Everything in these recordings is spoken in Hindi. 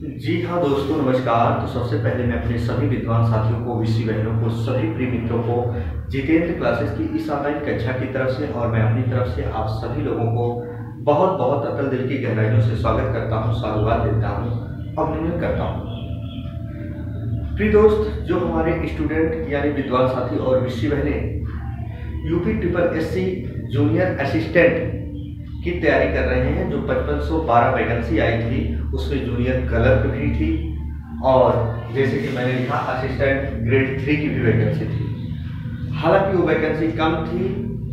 जी हाँ दोस्तों, नमस्कार। तो सबसे पहले मैं अपने सभी विद्वान साथियों को, विषी बहनों को, सभी प्रिय मित्रों को जितेंद्र क्लासेस की इस ऑनलाइन कक्षा की तरफ से और मैं अपनी तरफ से आप सभी लोगों को बहुत बहुत अतल दिल की गहराइयों से स्वागत करता हूँ, साधुवाद देता हूँ, अभिनंदन करता हूँ। प्रिय दोस्त, जो हमारे स्टूडेंट यानी विद्वान साथी और विषी बहनें UP triple SC junior assistant की तैयारी कर रहे हैं, जो 5512 वैकेंसी आई थी उसमें जूनियर क्लर्क भी थी और जैसे कि मैंने लिखा असिस्टेंट ग्रेड 3 की भी वैकेंसी थी। हालांकि वो वैकेंसी कम थी,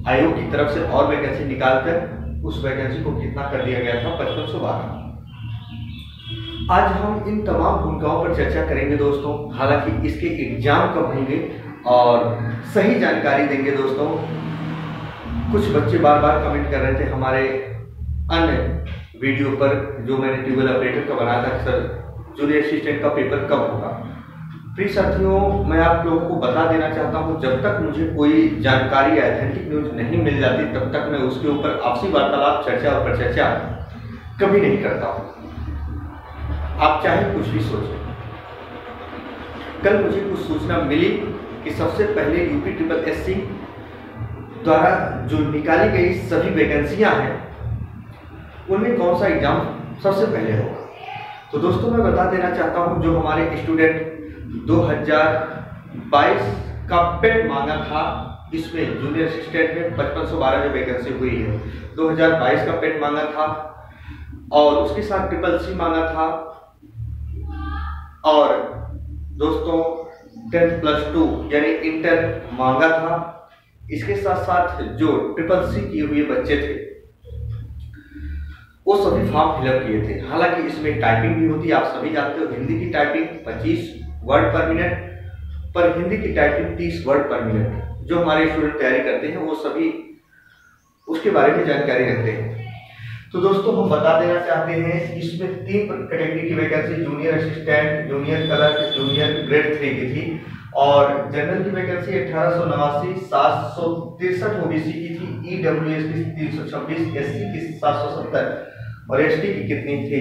आयोग की तरफ से और वैकेंसी निकालकर उस वैकेंसी को कितना कर दिया गया था, 5512। आज हम इन तमाम भूमिकाओं पर चर्चा करेंगे दोस्तों। हालांकि इसके एग्जाम कब होंगे और सही जानकारी देंगे दोस्तों। कुछ बच्चे बार बार कमेंट कर रहे थे हमारे अन्य वीडियो पर जो मैंने ट्यूबवेल ऑपरेटर का बनाया था, सर जूनियर असिस्टेंट का पेपर कब होगा। प्रिय साथियों, मैं आप लोगों को बता देना चाहता हूं, जब तक मुझे कोई जानकारी ऑथेंटिक न्यूज नहीं मिल जाती तब तक मैं उसके ऊपर आपसी वार्तालाप, चर्चा और परिचर्चा कभी नहीं करता हूं। आप चाहे कुछ भी सोचें। कल मुझे कुछ सूचना मिली कि सबसे पहले यूपी ट्रिपल एससी द्वारा जो निकाली गई सभी वैकेंसियां हैं उनमें कौन सा एग्जाम सबसे पहले होगा। तो दोस्तों, मैं बता देना चाहता हूं, जो हमारे स्टूडेंट 2022 का पेट मांगा था, इसमें जूनियर असिस्टेंट में 5512 जो वैकेंसी हुई है, 2022 का पेट मांगा था और उसके साथ ट्रिपल सी मांगा था और दोस्तों 10+2 यानी इंटर मांगा था। इसके साथ साथ जो ट्रिपल सी किए हुए बच्चे थे वो सभी फॉर्म फिलअप किए थे। हालांकि इसमें टाइपिंग भी होती है, आप सभी जानते हो। हिंदी की टाइपिंग 25 वर्ड पर मिनट, पर हिंदी की टाइपिंग 30 वर्ड पर मिनट। जो हमारे स्टूडेंट तैयारी करते हैं वो सभी उसके बारे में जानकारी रखते हैं। तो दोस्तों, हम बता देना चाहते हैं, इसमें 3 कैटेगरी की vacancy junior assistant, junior clerk, junior grade 3 की थी और जनरल की वैकेंसी 1889, 763 ओबीसी की थी, ईडब्ल्यूएस की 326, एससी की 770 और एसटी की कितनी थी,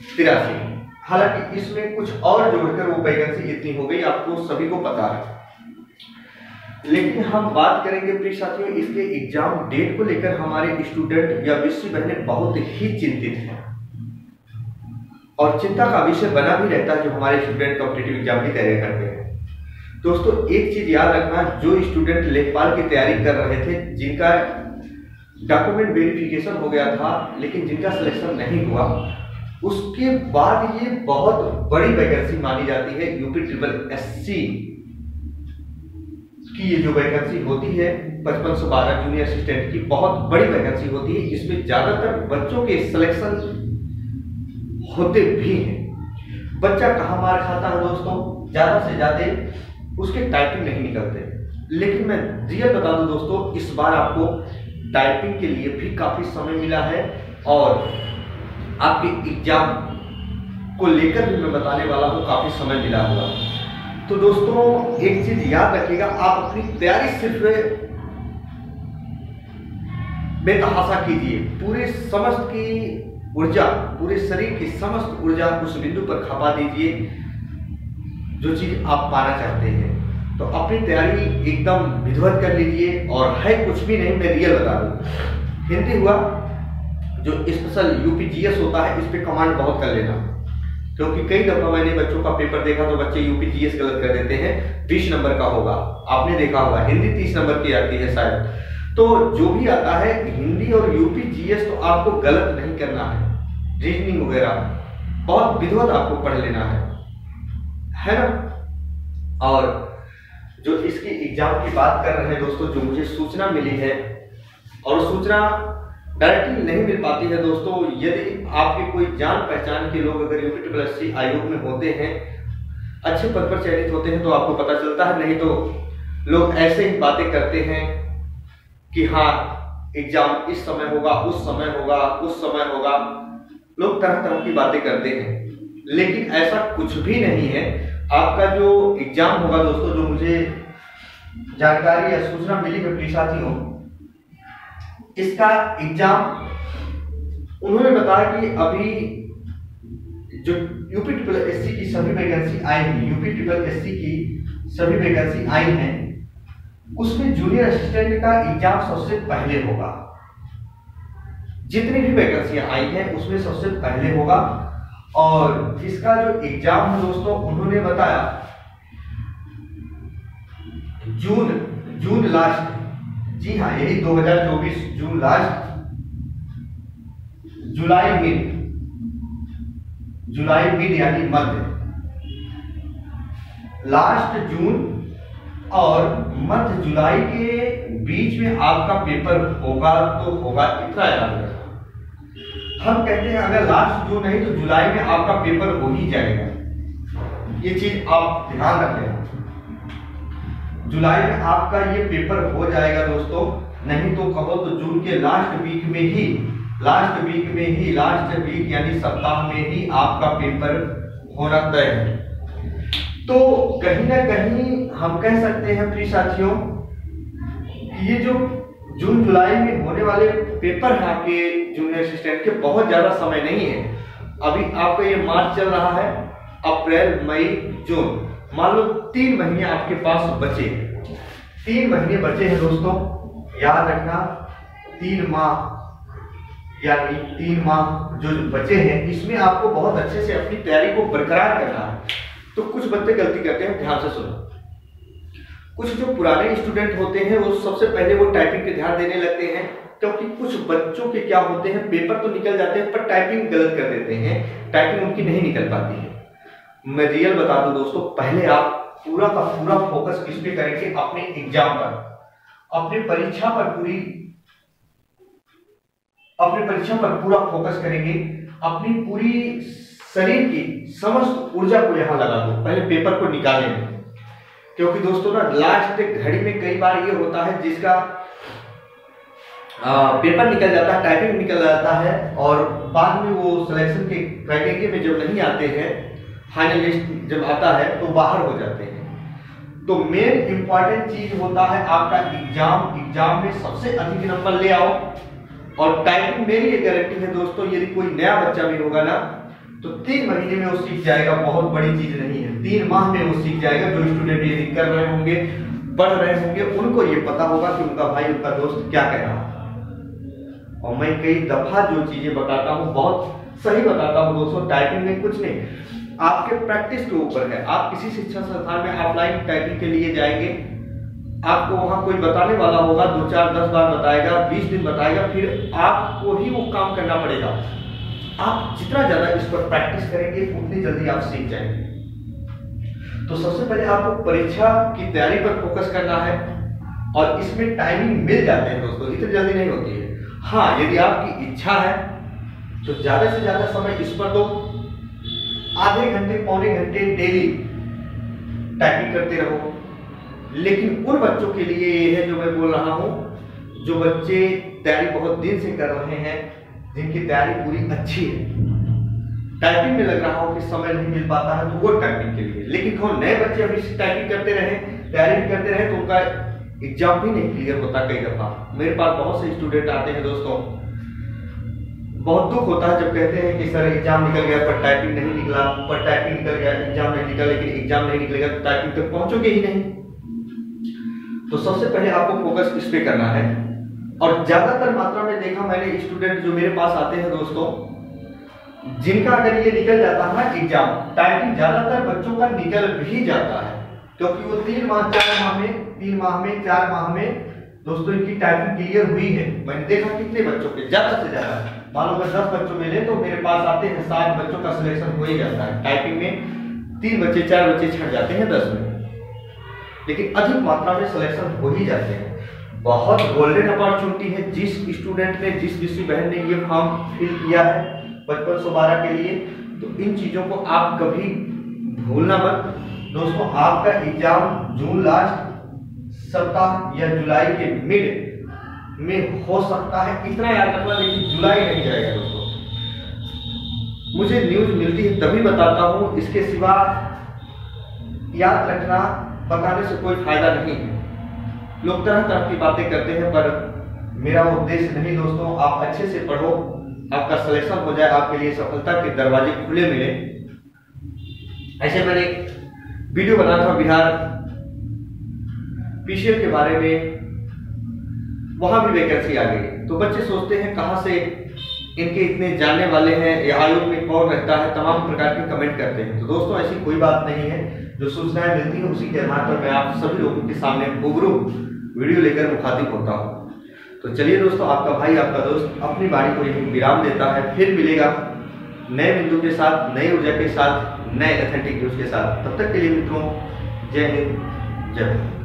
83। हालांकि इसमें कुछ और जोड़कर वो वैकेंसी इतनी हो गई, आपको सभी को पता है। लेकिन हम बात करेंगे प्रिय साथियों, इसके एग्जाम डेट को लेकर हमारे स्टूडेंट या विषी बहनें बहुत ही चिंतित हैं और चिंता का विषय बना भी रहता है जो हमारे स्टूडेंट कॉम्पिटिटिव एग्जाम की तैयारी करते हैं। दोस्तों, एक चीज याद रखना, जो स्टूडेंट लेखपाल की तैयारी कर रहे थे, जिनका डॉक्यूमेंट वेरिफिकेशन हो गया था लेकिन जिनका सिलेक्शन नहीं हुआ, उसके बाद ये बहुत बड़ी वैकेंसी मानी जाती है। यूपी ट्रिपल एससी की ये जो वैकेंसी होती है 5512 जूनियर असिस्टेंट की, बहुत बड़ी वैकेंसी होती है। इसमें ज्यादातर बच्चों के सिलेक्शन होते भी हैं। बच्चा कहाँ मार खाता है दोस्तों, ज्यादा से ज्यादा उसके टाइपिंग नहीं निकलते। लेकिन मैं रियल बता दूं दोस्तों, इस बार आपको टाइपिंग के लिए भी काफी समय मिला है और आपके एग्जाम को लेकर भी मैं बताने वाला हूं, काफी समय मिला होगा। तो दोस्तों, एक चीज याद रखिएगा, आप अपनी तैयारी सिर्फ बेतहाशा कीजिए। पूरे समस्त की ऊर्जा, पूरे शरीर की समस्त ऊर्जा उस बिंदु पर खपा दीजिए जो चीज आप पाना चाहते हैं। तो अपनी तैयारी एकदम विधिवत कर लीजिए और है कुछ भी नहीं, मैं रियल बता दूं। हिंदी हुआ, जो स्पेशल यूपीजीएस होता है, इस पे कमांड बहुत कर लेना, क्योंकि कई दफा मैंने बच्चों का पेपर देखा तो बच्चे यूपीजीएस गलत कर देते हैं। 20 नंबर का होगा, आपने देखा होगा, हिंदी 30 नंबर की आती है शायद। तो जो भी आता है हिंदी और यूपीजीएस, तो आपको गलत नहीं करना है। रीजनिंग वगैरह बहुत विधिवत आपको पढ़ लेना है ना। और जो इसकी एग्जाम की बात कर रहे हैं दोस्तों, जो मुझे सूचना मिली है, और सूचना डायरेक्टली नहीं मिल पाती है दोस्तों, यदि आपके कोई जान पहचान के लोग अगर यूपी ट्रिपल एससी आयोग में होते हैं, अच्छे पद पर चयनित होते हैं, तो आपको पता चलता है। नहीं तो लोग ऐसे ही बातें करते हैं कि हाँ एग्जाम इस समय होगा, उस समय होगा, उस समय होगा। लोग तरह तरह की बातें करते हैं, लेकिन ऐसा कुछ भी नहीं है। आपका जो एग्जाम होगा दोस्तों, जो मुझे जानकारी या सूचना मिली है प्रिय साथियों, इसका एग्जाम उन्होंने बताया कि अभी जो यूपी ट्रिपल एससी की सभी वैकेंसी आई हैं, यूपी ट्रिपल एससी की सभी वैकेंसी आई हैं, उसमें जूनियर असिस्टेंट का एग्जाम सबसे पहले होगा। जितनी भी वैकेंसियां आई हैं उसमें सबसे पहले होगा। और इसका जो एग्जाम है दोस्तों, उन्होंने बताया जून लास्ट, जी हाँ यही 2024 जून लास्ट, जुलाई मिड यानी मध्य, लास्ट जून और मध्य जुलाई के बीच में आपका पेपर होगा तो होगा, इतना याद रखना। हम कहते हैं अगर लास्ट जून नहीं तो जुलाई में आपका पेपर हो ही जाएगा, ये चीज आप ध्यान रखें। जुलाई में आपका ये पेपर हो जाएगा दोस्तों, नहीं तो कहो तो जून के लास्ट वीक यानी सप्ताह में ही आपका पेपर होना तय है। तो कहीं ना कहीं हम कह सकते हैं प्रिय साथियों, ये जो जून जुलाई में होने वाले पेपर हैं आपके जूनियर असिस्टेंट के, बहुत ज्यादा समय नहीं है। अभी आपका ये मार्च चल रहा है, अप्रैल मई जून, मान लो 3 महीने आपके पास बचे, 3 महीने बचे हैं दोस्तों, याद रखना। 3 माह यानी 3 माह जो बचे हैं, इसमें आपको बहुत अच्छे से अपनी तैयारी को बरकरार करना है। तो कुछ बच्चे गलती करते हैं, ध्यान से सुनो। कुछ जो पुराने स्टूडेंट होते हैं वो सबसे पहले वो टाइपिंग पे ध्यान देने लगते हैं, क्योंकि कुछ बच्चों के क्या होते हैं, पेपर तो निकल जाते हैं पर टाइपिंग गलत कर देते हैं, टाइपिंग उनकी नहीं निकल पाती है। मैं रियल बता दूं दोस्तों, पहले आप पूरा का पूरा फोकस किस पे करेंगे, अपने एग्जाम पर, अपने परीक्षा पर पूरा फोकस करेंगे, अपनी पूरी शरीर की समस्त ऊर्जा को यहां लगा दो पहले पेपर को निकालने में। क्योंकि दोस्तों ना लास्ट घड़ी में कई बार ये होता है जिसका पेपर निकल जाता है, टाइपिंग निकल जाता है और बाद में वो सिलेक्शन के क्राइटेरिया में जब नहीं आते हैं, फाइनल लिस्ट जब आता है तो बाहर हो जाते हैं। तो मेन इंपॉर्टेंट चीज होता है आपका एग्जाम में सबसे अधिक नंबर ले आओ। और टाइपिंग मेरी ये गारंटी है दोस्तों, यदि कोई नया बच्चा भी होगा ना तो 3 महीने में वो सीख जाएगा, बहुत बड़ी चीज नहीं है। 3 माह में वो सीख जाएगा। जो स्टूडेंट ये कर रहे होंगे, पढ़ रहे होंगे, उनको ये पता होगा कि उनका भाई, उनका दोस्त क्या कह रहा है। और मैं कई दफा जो चीजें बताता हूँ बहुत सही बताता हूँ दोस्तों। टाइपिंग में कुछ नहीं, आपके प्रैक्टिस के ऊपर है। आप किसी शिक्षा संस्थान में ऑफलाइन टाइपिंग के लिए जाएंगे, आपको वहां कोई बताने वाला होगा, 2 4 10 बार बताएगा, 20 दिन बताएगा, फिर आपको ही वो काम करना पड़ेगा। आप जितना ज्यादा इस पर प्रैक्टिस करेंगे उतनी जल्दी आप सीख जाएंगे। तो सबसे पहले आपको परीक्षा की तैयारी पर फोकस करना है और इसमें टाइमिंग मिल जाते हैं दोस्तों, इतनी जल्दी नहीं होती है। हाँ, यदि आपकी इच्छा है तो ज्यादा से ज्यादा समय इस पर दो, आधे घंटे पौने घंटे डेली टाइपिंग करते रहो। लेकिन उन बच्चों के लिए ये है जो मैं बोल रहा हूं, जो बच्चे तैयारी बहुत दिन से कर रहे हैं, जिनकी तैयारी पूरी अच्छी है, टाइपिंग में लग रहा हो कि समय नहीं मिल पाता है, तो वो टाइपिंग के लिए। लेकिन कौन नए बच्चे अभी से टाइपिंग करते रहे, तैयारी भी करते रहे, तो उनका एग्जाम भी नहीं क्लियर होता। कई दफा मेरे पास बहुत से स्टूडेंट आते हैं दोस्तों, बहुत दुख होता है जब कहते हैं कि सर एग्जाम निकल गया पर टाइपिंग नहीं निकला, पर टाइपिंग निकल गया एग्जाम नहीं निकला, लेकिन एग्जाम नहीं निकलेगा तो टाइपिंग तक पहुंचोगे ही नहीं। तो सबसे पहले आपको फोकस इस पे करना है। और ज्यादातर मात्रा में देखा मैंने स्टूडेंट जो मेरे पास आते हैं दोस्तों, जिनका अगर ये निकल जाता है ना एग्जाम, टाइपिंग ज्यादातर बच्चों का निकल भी जाता है, क्योंकि वो 3 माह 4 माह में दोस्तों इनकी टाइपिंग क्लियर हुई है। मैंने देखा कितने बच्चों के, ज्यादा से ज्यादा मान लो 10 बच्चों में ले तो मेरे पास आते हैं 7 बच्चों का सिलेक्शन हो ही जाता है। टाइपिंग में 3 बच्चे 4 बच्चे छट जाते हैं 10 में, लेकिन अधिक मात्रा में सिलेक्शन हो ही जाते हैं। बहुत गोल्डन अपॉर्चुनिटी है। जिस स्टूडेंट ने, जिस किसी बहन ने ये फॉर्म फिल किया है 5512 के लिए, तो इन चीजों को आप कभी भूलना मत दोस्तों। आपका एग्जाम जून लास्ट सप्ताह या जुलाई के मिड में हो सकता है, इतना याद रखना, लेकिन जुलाई नहीं जाएगा दोस्तों। मुझे न्यूज मिलती है तभी बताता हूं, इसके सिवा याद रखना बताने से कोई फायदा नहीं है। लोग तरह तरह की बातें करते हैं, पर मेरा उद्देश्य नहीं दोस्तों। आप अच्छे से पढ़ो, आपका सिलेक्शन हो जाए, आपके लिए सफलता के दरवाजे खुले मिले, ऐसे मैंने एक वीडियो बनाया था बिहार पीसीएल के बारे में, वहां भी वैकेंसी आ गई। तो बच्चे सोचते हैं कहां से इनके इतने जानने वाले हैं, ये आयोग में कौन रहता है, तमाम प्रकार के कमेंट करते हैं। तो दोस्तों ऐसी कोई बात नहीं है, जो सूचनाएं मिलती है उसी के आधार पर मैं आप सभी लोगों के सामने रूबरू वीडियो लेकर मुखातिब होता हूँ। तो चलिए दोस्तों, आपका भाई आपका दोस्त अपनी वाणी को यही विराम देता है। फिर मिलेगा नए बिंदु के साथ, नई ऊर्जा के साथ, नए ऑथेंटिक न्यूज के साथ। तब तक के लिए मित्रों, जय हिंद, जय भारत।